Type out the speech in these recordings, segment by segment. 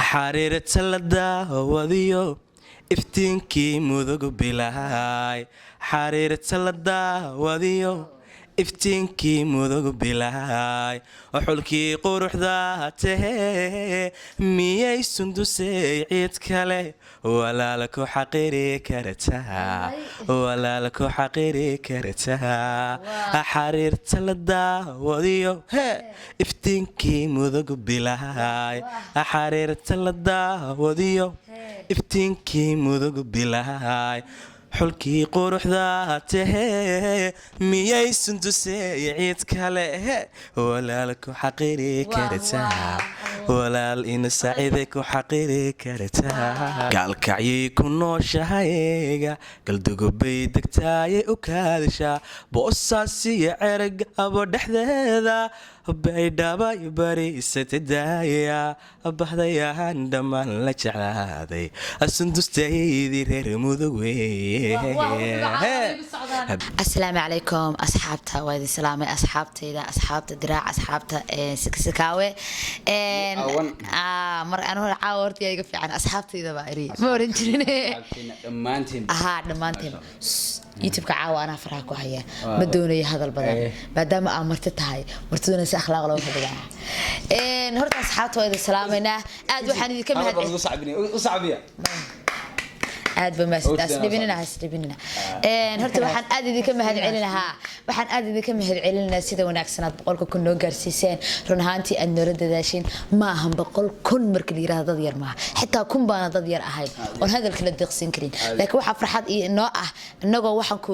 xariirta la daawadiyo iftiinkii mudugu bilaay xariirta la daawadiyo iftiinkii mudugu bilaay xulkii quruxda tahee miyay sundusay ciid kale walaal ku xaqiri kartaa walaal ku xaqiri kartaa xariirta la daawadiyo iftiinkii mudugu bilaay xariirta la daawadiyo iftiinkii mudugu bilaay xulkii quruxda tahee miyay sundusay ciid kale walaal ku xaqiri kartaa walaal ina saciiday ku xaqiri kartaa gaalkacyay ku nooshahayga galdugubay degtaayay u kaadashaa boosaasiyo cergabo dhexdeeda baydhabay bariisatadaaya baxdayaan dhammaan la jeclaaday sundustaydii reer mudug السلام عليكم أصحابتها وهذه سلامة أصحابتي إذا أصحابت دراع أصحابت سكسكاوي مر أنا عاورت يا جف عن أصحابتي إذا بعري مورنتيني دمانتين يوتيوب كعاوة أنا فرحك وهي بدوني هذا البدن بعدما أمرت هاي مرتدون أخلاق لو هذا نهرت أصحابتي وهذه سلامة أدو حني كم هذا وصعبية aad ba maasdibinina horta waxaan aad idinka mahadcelinahaa sida wanaagsan boqolka kun noo gaarsiiseen run ahaantii aad noola dadaashin ma ahan boqol kun marka la yiraahdo dad yar maaha xitaa kun baana dad yar ahayn oon hadalka la deeqsin karin laakiin waxa farxad inoo ah inagoo waxaan ku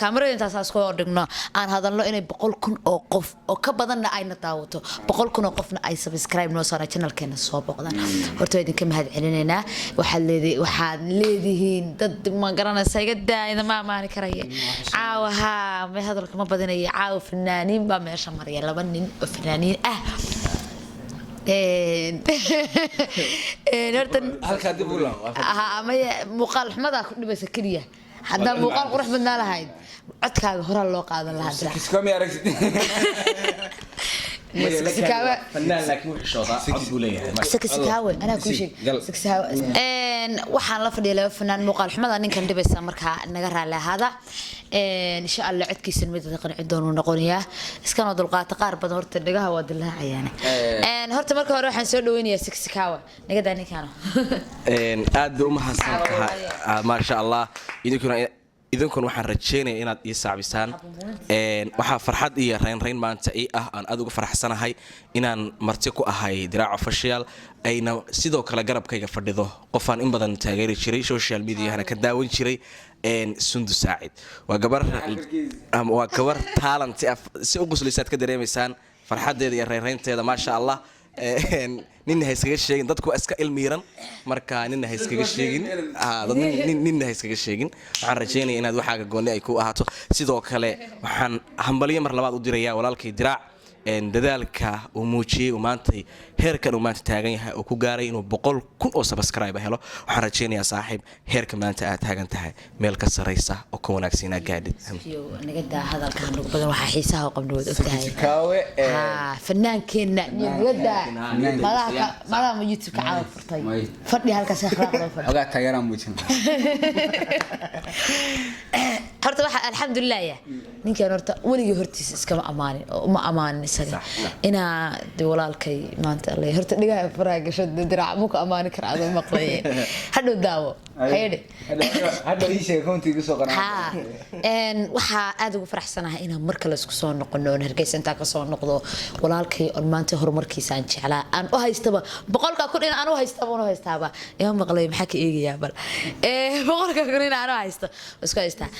kaamirada intaas aan soo dhigno aan hadalno inay boqol kun oo qof oo ka badanna ayna daawato boqol kun oo qofna ay subscribe noo saaraan channelkeena soo boqdaan horta idinka mahadcelinaynaa waxaad leedihiin dad ma garanaysa iga daayada ma amaani karaya caawaha ma hadalka ma badinayo caaw fanaaniin ba meesha maraya laba nin oo fanaaniin ah horta halka dib u laa ma muuqaal xumada ku dhibaysa kaliya hadda muuqaal qurux badnaa lahayd codkaaga hore loo qaadan lahaa iskama aragtid فنان لكن وحشوطة عضو ليه سكسكاوي أنا كل شيء سكسكاوي waxaan la fadhiyay fanaan muuqaal xumada ninkan dhibaysa marka naga raali hada insha Allah codkiisa mid qanci doono noqonaya iskana dulqaata qaar badan horta dhagaha waa dilaacayaan horta marka hore waxaan soo dhaweynayaa sixkaawa naga daaninkaano aad u mahadsantahay ma sha Allah idinkuna waxaan rajeynayaa inaad ii saabisaan waxa farxad iyo reyn maanta ah aan aad ugu faraxsanahay inaan marti ku ahay diraac official ayna sidoo kale garabkayga fadhido qofaan in badan taageeri jiray social media hana ka daawan jiray Sundu Saacid waa gabar talent si ugu sulisaad ka dareemaysaan farxadeeda iyo reynteeda ma sha Allah ninna hayskaga sheegin dadku iska ilmiiran marka ninna hayskaga sheegin ninna hayskaga sheegin waxaan rajeynayaa inaad waxaaga gooni ay ku ahaato sidoo kale waxaan hambaliyo mar labaad u dirayaa walaalkay diraac dadaalka uu muujiyay maanta heerkan uu maanta taagan yahay oo ku gaaray inuu 100 kun oo subscribe helo waxaan rajeynayaa saaxiib heerka maanta aad taagan tahay meel ka sareysa oo ka wanaagsan gaadid naga daa hadalkan ugu badan waxa xiisaha qabnooda ogtahay fannaankeena niyada malaha YouTube ka caaw furtay fadhi halkaas akhlaaq loo fadhi ogaa taageeraan muujin horta waxa alxamdulillah ninkan horta waligii hortiisa iskama amaanin oo ma amaanin isaga ina walaalkay maanta Allah horta dhigaa faraagasho diraac muka amaani karaado maqlay hadhow daawo hayde hadhow ii sheeg kontiga soo qanaa waxa aad ugu faraxsanahay inaan mar kale isku soo noqono Hargeysa inta ka soo noqdo walaalkay oo maanta horumarkiisa aan jeclaa aan u haystaba boqolka kun in aan u haystaba iyo maqlay maxaa ka eegayaa bal boqolka kun in aan u haysto isku haystaa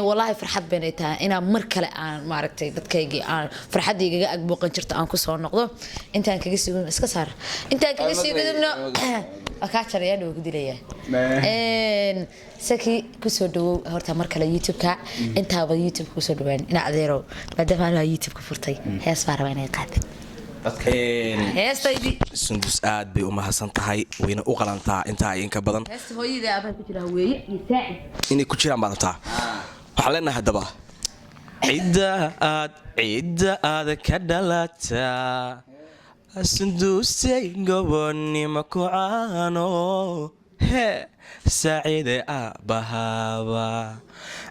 wallahi farxad been ay tahay inaan mar kale aan maaragtay dadkaygii aan farxadayga ag booqan jirto aan ku soo noqdo intaan kaga sugan iska saar intaan kaga sugadibno ka jaraya dhow gudilaya saki ku soo dhawo horta mar kale YouTube-ka intaaba YouTube ku soo dhawaan ina adeero maadaama aan YouTube ka furtay hees faaraba inay qaatay heestaydii Sundus aad bay u mahadsan tahay wayna u qalantaa inta in ka badan heesta hooyada aad ku jira weeye iyo saacid inay ku jiraan badantaa waxaan leenahay hadaba ciidda aad ka dhalataa sunduusay gobonnimo ku caano hee saciide aabbahaaba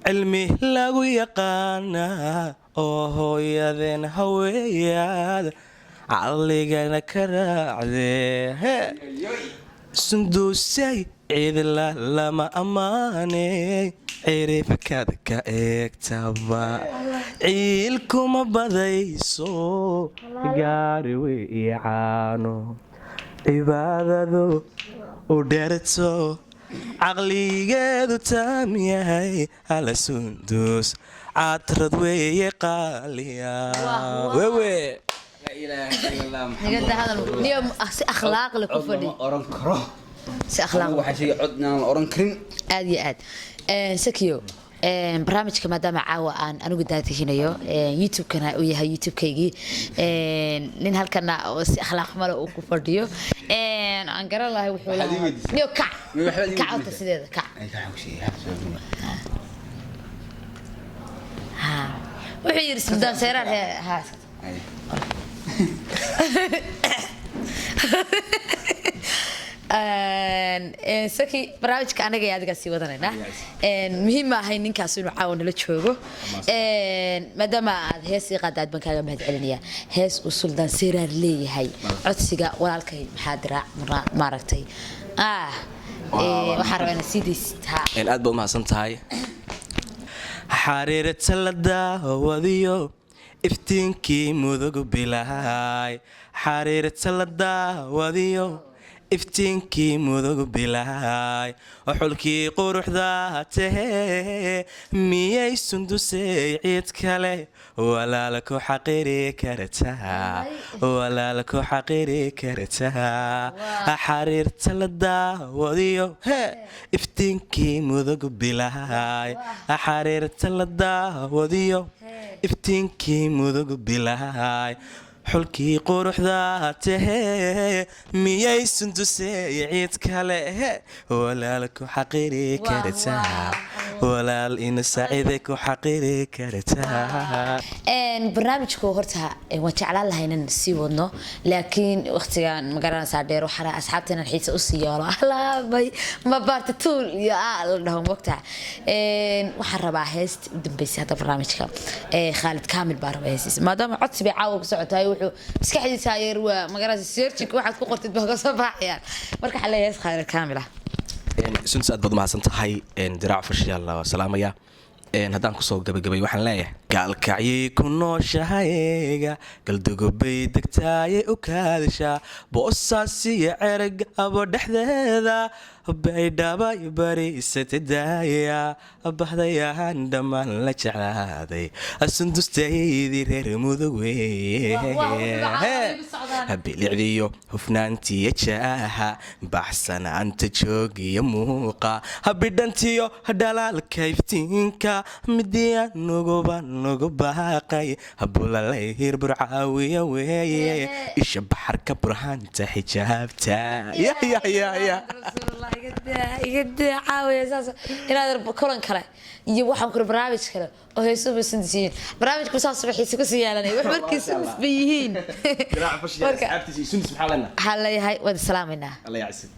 cilmi lagu yaqaanaa oo hooyadeen haweeyaad caqligana ka raacdee hee sunduusay ciidla lama ammaaney ciribakaad ka eegtaba ciilkuma badayso gaari wey iyo caano cibaadadu u dheerto caqligeedu taam yahay hala sunduus catrad weeye qaaliya wewe si akhlaaq leh ku fadhi oran karo si akhlaaq waxa shay codna oran karin aad iyo aad sakiyo barnaamijka maadaama caawa aan anigu daatihinayo youtube-kana uu yahay youtube-kaygii nin halkana oo si akhlaaq male uu ku fadhiyo aan garan lahay wuxuu lahaa kacota sideeda kac wuxuu yiri suldaan seeraar haa saki barnaamijka anaga iyo adigaa sii wadanaynaa muhiim ma ahay ninkaas inuu caawa nala joogo maadaama aad heesii qaada aad baan kaaga mahad celinayaa hees uu suldaan seeraar leeyahay codsiga walaalkay maxaa diraac maaragtay waxaan rabaa inaan sii daystaa aad baad mahadsan tahay xariirata la daawadiyo iftiinkii mudugu bilahay xariirata la daawadiyo iftiinkii mudugu bilahay oo xulkii quruxda tahee miyay sundusay ciid kale walaala ku xaqiri kartaa walaala ku xaqiri kartaa xariirta la daawadiyo iftiinkii mudugu bilahay xariirta la daawadiyo iftiinkii mudugu bilahay xulkii quruxda tahee miyay sundusay ciid kale walaal ku xaqiri kartaa walaal ina saacide ku xaqiri kartaa barnaamijku horta waan jeclaan lahaa inaan sii wadno laakiin waqtigan magaranaysaa dheer waxaa asxaabteena xiisa usii yeelo alaabay ma baarta tuul iyo la dhaho mogtaa waxaan rabaa heesta u dambeysay hadda barnaamijka khaalid kaamil baa rabaa heestiisa maadaama codsi bay caawa ku socotahay wuxuu maskaxdiisa yeer waa magaranaysa searching waxaad ku qortid baa ka soo baxayaan marka waxaa leeyahay khaalid kaamil sunta aad baad mahadsan tahay diraac fashiyaal waa salaamaya haddaan kusoo gabagabay waxaan leeyahay gaalkacyay ku nooshahayga galdugubay degtaayay u kaadashaa boosaasiyo cergabo dhexdeeda baydhabay bariisata daaya baxdayaan dhammaan la jeclaaday sundustaydii reer mudug weye bilicdiyo hufnaantiyo jaaha baxsanaanta joogiyo muuqa habidhantiyo dhalaalka iftiinka midiya nugu baaqay habulalay hir burcaawiya weeye isha baxarka burhaanta xijaabta inaad kulan kale iyo waxaan kula barnaamij kale oo heeso basandisiin barnaamijku saas waxiisa ku sii yeelanay wax markiisa isba yihiin diraac fashiyaal asxaabtiisa sunnis maxaa lana waxaa leeyahay wada salaamayna alla yacsid